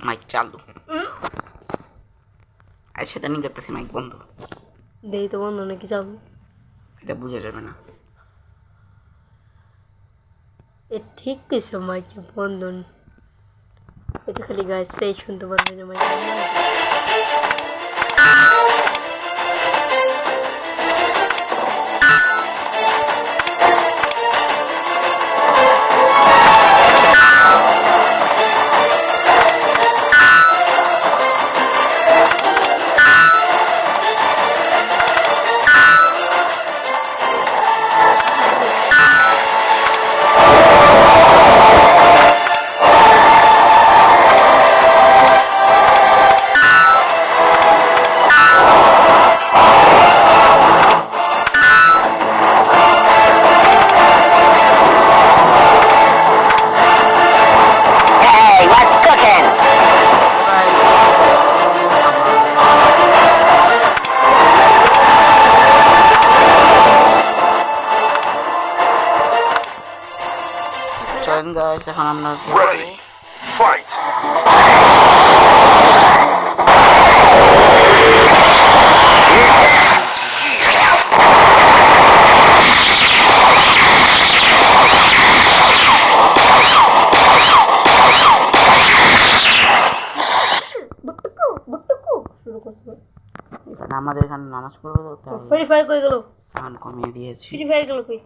Mic চালু। আর সেটা নিয়ে করতেছি মাইক বন্ধ। দেই তো বন্ধ নাকি চালু এটা বোঝা যাবে না। এ ঠিক কইছে মাইক বন্ধ। এটা খালি গাইছরাই শুনতে পারবে যে মাইক চলেন গাইস, এখন আমরা আমাদের এখানে নামাজ পড়বো তো ফ্রি ফায়ার কই গেল? সাউন্ড কমিয়ে দিয়েছি। ফ্রি ফায়ার গেল কই?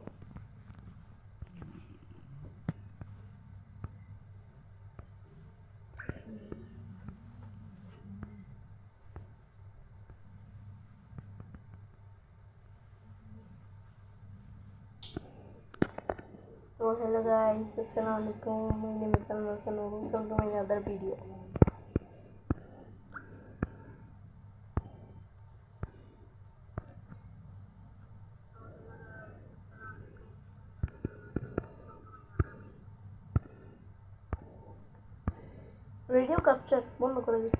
So hello guys, assalamualaikum. My name is Salma and welcome to my another video. Radio capture বন্ধ করে দিই।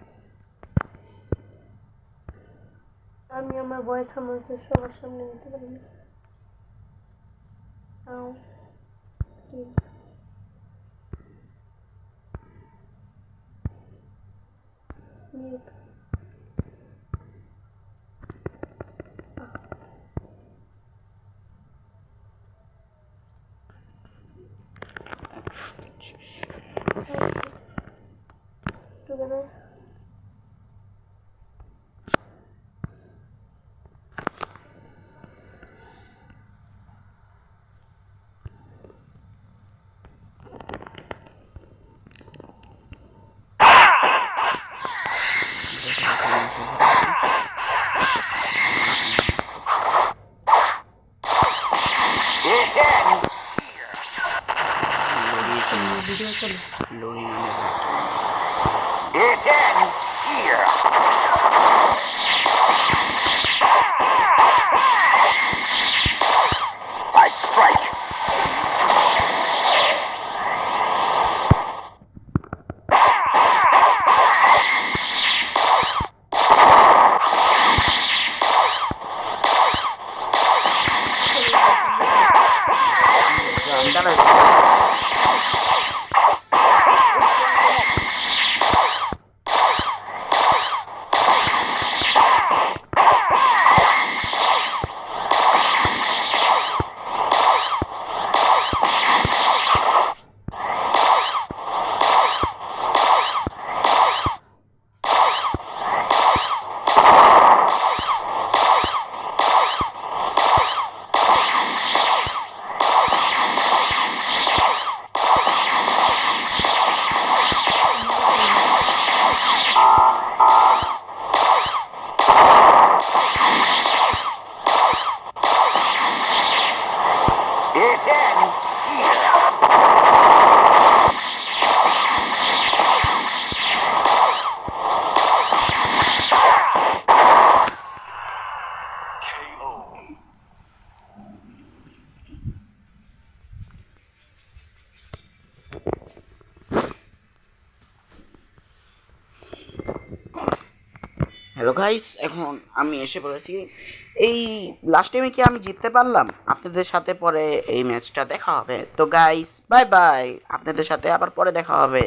আমি আমার ভয়েস আমার সবার সামনে নিতে পারি না। Mute. Together. I strike. Hello guys, এখন আমি এসে পড়েছি। এই লাস্ট টাইমে কি আমি জিততে পারলাম? আপনাদের সাথে পরে এই ম্যাচটা দেখা হবে। তো গাইস বাই বাই, আপনাদের সাথে আবার পরে দেখা হবে।